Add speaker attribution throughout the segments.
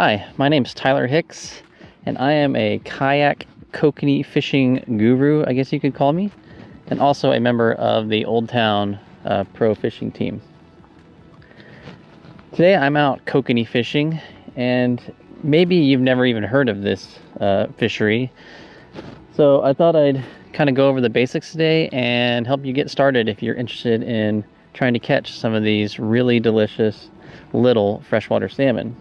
Speaker 1: Hi, my name's Tyler Hicks, and I am a kayak kokanee fishing guru, I guess you could call me, and also a member of the Old Town pro fishing team. Today I'm out kokanee fishing, and maybe you've never even heard of this fishery, so I thought I'd kind of go over the basics today and help you get started if you're interested in trying to catch some of these really delicious little freshwater salmon.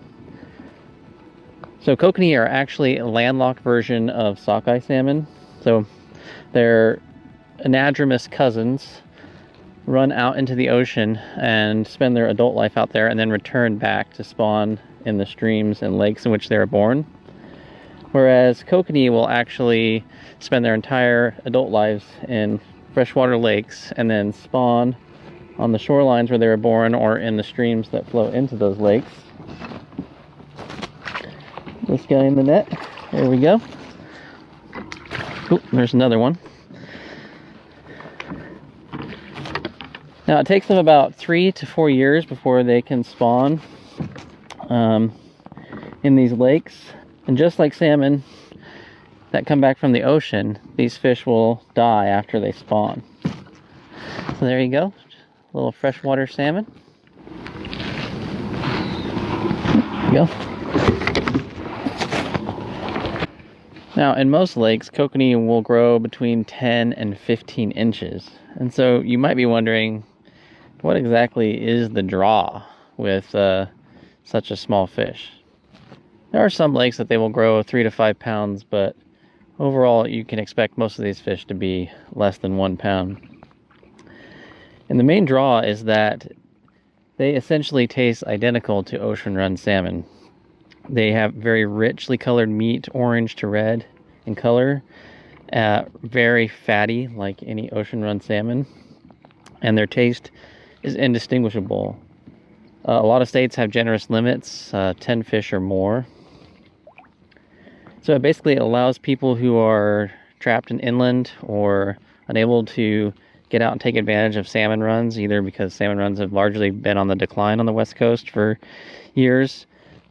Speaker 1: So kokanee are actually a landlocked version of sockeye salmon. So they're anadromous cousins, run out into the ocean and spend their adult life out there and then return back to spawn in the streams and lakes in which they were born. Whereas kokanee will actually spend their entire adult lives in freshwater lakes and then spawn on the shorelines where they were born or in the streams that flow into those lakes. This guy in the net. There we go. Oh, there's another one. Now it takes them about 3 to 4 years before they can spawn in these lakes. And just like salmon that come back from the ocean, these fish will die after they spawn. So there you go. A little freshwater salmon. There you go. Now, in most lakes, kokanee will grow between 10 and 15 inches. And so you might be wondering, what exactly is the draw with such a small fish? There are some lakes that they will grow 3 to 5 pounds, but overall you can expect most of these fish to be less than 1 pound. And the main draw is that they essentially taste identical to ocean-run salmon. They have very richly colored meat, orange to red in color, very fatty like any ocean-run salmon, and their taste is indistinguishable. A lot of states have generous limits, 10 fish or more. So it basically allows people who are trapped in inland or unable to get out and take advantage of salmon runs, either because salmon runs have largely been on the decline on the West Coast for years,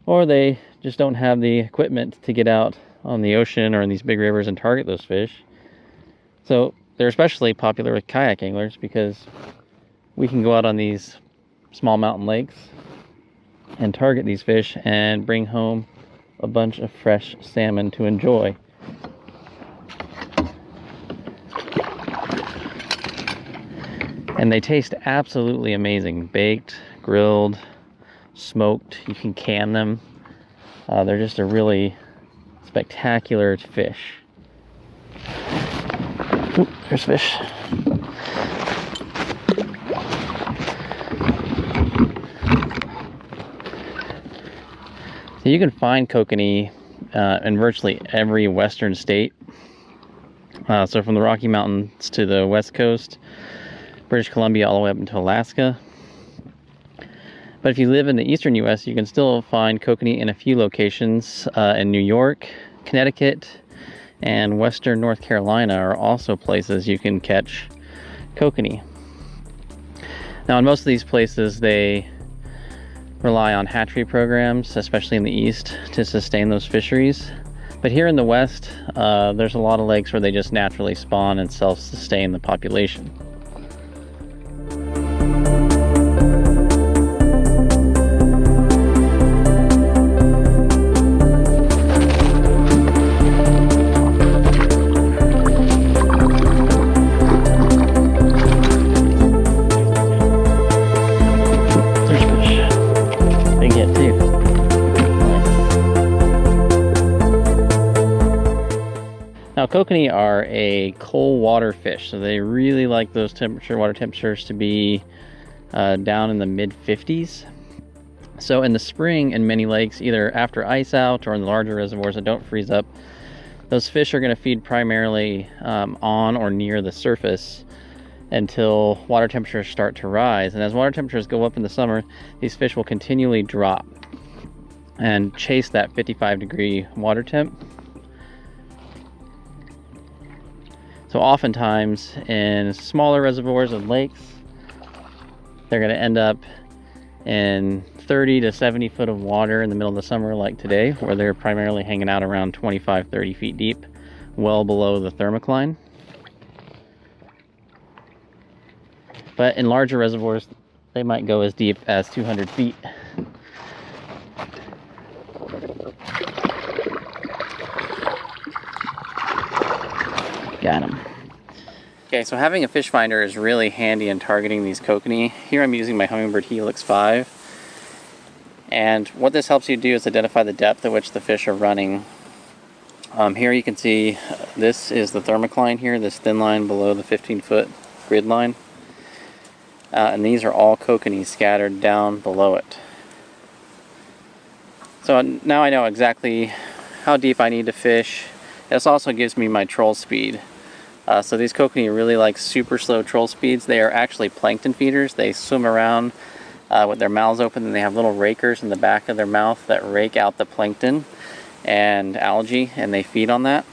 Speaker 1: or they just don't have the equipment to get out on the ocean or in these big rivers and target those fish. So they're especially popular with kayak anglers because we can go out on these small mountain lakes and target these fish and bring home a bunch of fresh salmon to enjoy. And they taste absolutely amazing. Baked, grilled, smoked. You can can them. They're just a really spectacular fish. Ooh, there's fish. So you can find kokanee in virtually every western state. So from the Rocky Mountains to the West Coast, British Columbia all the way up into Alaska. But if you live in the eastern U.S., you can still find kokanee in a few locations in New York, Connecticut, and western North Carolina are also places you can catch kokanee. Now, in most of these places, they rely on hatchery programs, especially in the east, to sustain those fisheries. But here in the west, there's a lot of lakes where they just naturally spawn and self-sustain the population. Now, kokanee are a cold water fish, so they really like those water temperatures to be down in the mid-50s. So in the spring in many lakes, either after ice out or in the larger reservoirs that don't freeze up, those fish are going to feed primarily on or near the surface until water temperatures start to rise. And as water temperatures go up in the summer, these fish will continually drop and chase that 55-degree water temp. So oftentimes in smaller reservoirs and lakes, they're going to end up in 30 to 70 foot of water in the middle of the summer like today, where they're primarily hanging out around 25-30 feet deep, well below the thermocline. But in larger reservoirs, they might go as deep as 200 feet. Got him. Okay, so having a fish finder is really handy in targeting these kokanee. Here I'm using my Humminbird Helix 5. And what this helps you do is identify the depth at which the fish are running. Here you can see this is the thermocline here, this thin line below the 15-foot grid line. And these are all kokanee scattered down below it. So now I know exactly how deep I need to fish. This also gives me my troll speed. So these kokanee really like super slow troll speeds. They are actually plankton feeders. They swim around with their mouths open, and they have little rakers in the back of their mouth that rake out the plankton and algae, and they feed on that.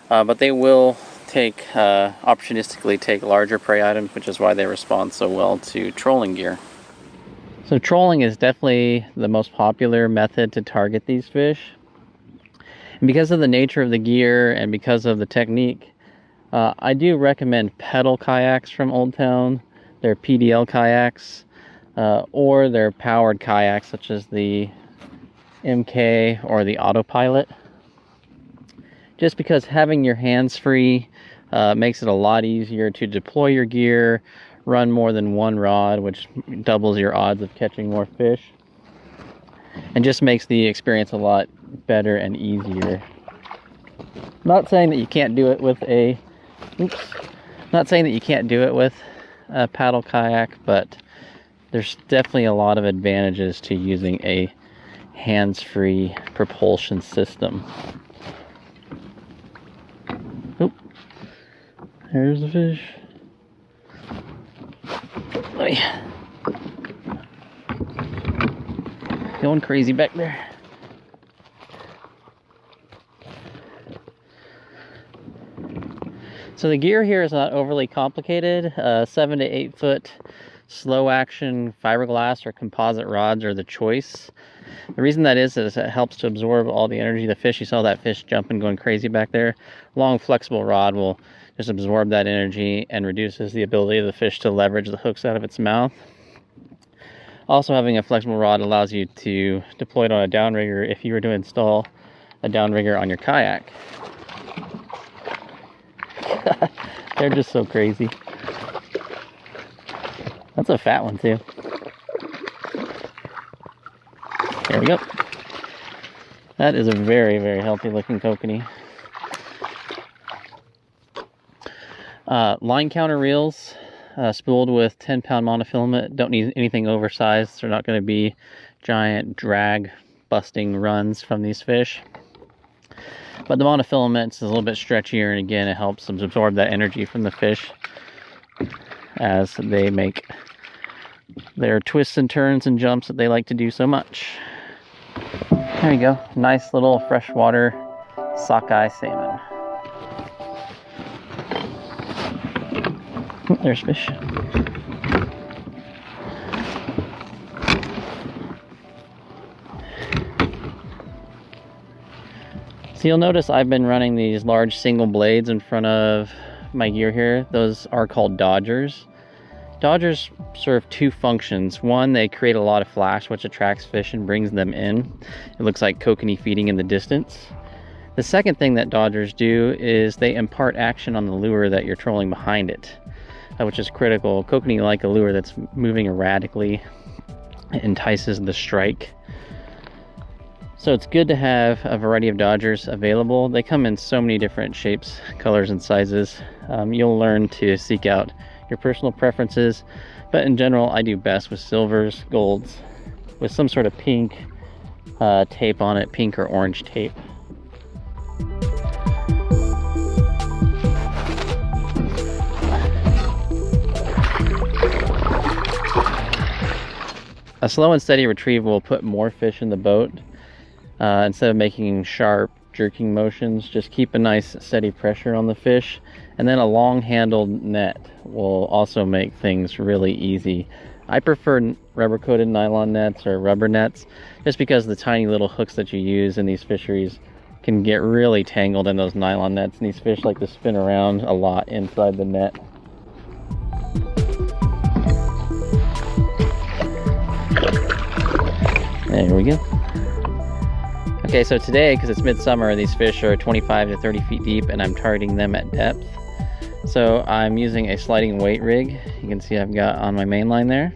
Speaker 1: But they will opportunistically take larger prey items, which is why they respond so well to trolling gear. So trolling is definitely the most popular method to target these fish. And because of the nature of the gear and because of the technique, I do recommend pedal kayaks from Old Town. They're PDL kayaks, or they're powered kayaks such as the MK or the Autopilot. Just because having your hands free makes it a lot easier to deploy your gear, run more than one rod, which doubles your odds of catching more fish, and just makes the experience a lot better and easier. Not saying that you can't do it with a paddle kayak, but there's definitely a lot of advantages to using a hands-free propulsion system. Oop. There's the fish. Oh yeah. Going crazy back there. So the gear here is not overly complicated. 7 to 8 foot slow action fiberglass or composite rods are the choice. The reason that is it helps to absorb all the energy of the fish. You saw that fish jumping, going crazy back there. Long flexible rod will just absorb that energy and reduces the ability of the fish to leverage the hooks out of its mouth. Also, having a flexible rod allows you to deploy it on a downrigger if you were to install a downrigger on your kayak. They're just so crazy. That's a fat one too. There we go. That is a very, very healthy looking kokanee. Line counter reels, spooled with 10-pound monofilament. Don't need anything oversized. They're not going to be giant drag busting runs from these fish. But the monofilament is a little bit stretchier, and again, it helps absorb that energy from the fish as they make their twists and turns and jumps that they like to do so much. There you go. Nice little freshwater sockeye salmon. Oh, there's fish. So you'll notice I've been running these large single blades in front of my gear here. Those are called dodgers. Dodgers serve two functions. One, they create a lot of flash, which attracts fish and brings them in. It looks like kokanee feeding in the distance. The second thing that dodgers do is they impart action on the lure that you're trolling behind it, which is critical. Kokanee like a lure that's moving erratically. It entices the strike. So it's good to have a variety of dodgers available. They come in so many different shapes, colors, and sizes. You'll learn to seek out your personal preferences, but in general I do best with silvers, golds, with some sort of pink tape on it, pink or orange tape. A slow and steady retrieve will put more fish in the boat. Instead of making sharp jerking motions, just keep a nice steady pressure on the fish, and then a long handled net will also make things really easy. I prefer rubber coated nylon nets or rubber nets, just because the tiny little hooks that you use in these fisheries can get really tangled in those nylon nets, and these fish like to spin around a lot inside the net. There we go. Okay, so today, because it's midsummer, these fish are 25 to 30 feet deep, and I'm targeting them at depth. So I'm using a sliding weight rig. You can see I've got on my main line there.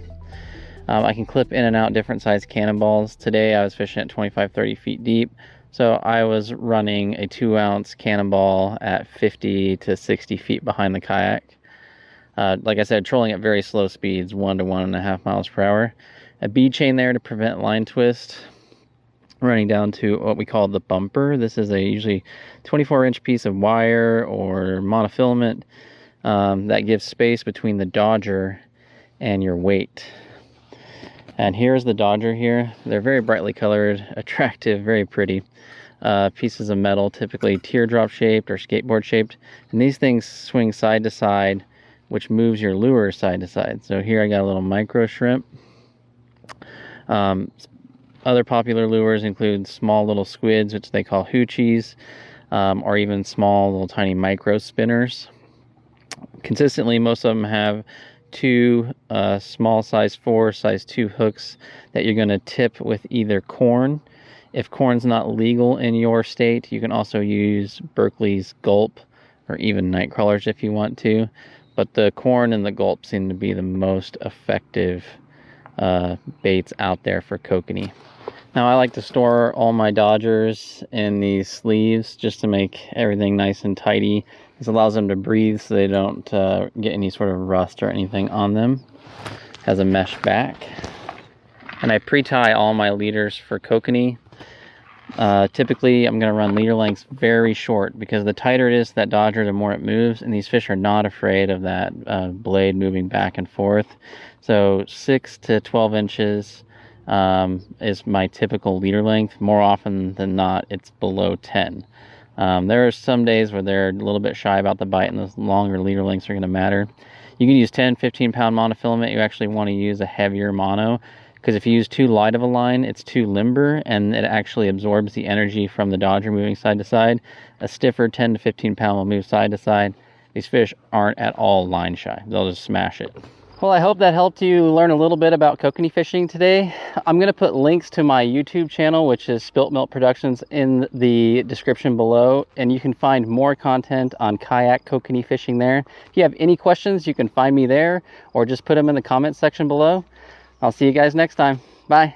Speaker 1: I can clip in and out different size cannonballs. Today I was fishing at 25, 30 feet deep. So I was running a 2-ounce cannonball at 50 to 60 feet behind the kayak. Like I said, trolling at very slow speeds, 1 to 1.5 miles per hour. A bead chain there to prevent line twist. Running down to what we call the bumper. This is a usually 24-inch piece of wire or monofilament that gives space between the dodger and your weight. And here's the dodger here. They're very brightly colored, attractive, very pretty. Pieces of metal, typically teardrop shaped or skateboard shaped. And these things swing side to side, which moves your lure side to side. So here I got a little micro shrimp. Other popular lures include small little squids, which they call hoochies, or even small little tiny micro spinners. Consistently, most of them have 2 small size 4, size 2 hooks that you're going to tip with either corn. If corn's not legal in your state, you can also use Berkeley's Gulp or even night crawlers if you want to. But the corn and the Gulp seem to be the most effective baits out there for kokanee. Now I like to store all my dodgers in these sleeves just to make everything nice and tidy. This allows them to breathe so they don't get any sort of rust or anything on them. Has a mesh back. And I pre-tie all my leaders for kokanee. Typically I'm going to run leader lengths very short, because the tighter it is to that dodger, the more it moves, and these fish are not afraid of that blade moving back and forth. So 6 to 12 inches is my typical leader length. More often than not, it's below 10. There are some days where they're a little bit shy about the bite, and those longer leader lengths are going to matter. You can use 10-15 pound monofilament. You actually want to use a heavier mono, because if you use too light of a line, it's too limber and it actually absorbs the energy from the dodger moving side to side. A stiffer 10 to 15 pound will move side to side. These fish aren't at all line shy. They'll just smash it. Well, I hope that helped you learn a little bit about kokanee fishing today. I'm going to put links to my YouTube channel, which is Spilt Milt Productions, in the description below, and you can find more content on kayak kokanee fishing there. If you have any questions, you can find me there, or just put them in the comment section below. I'll see you guys next time. Bye.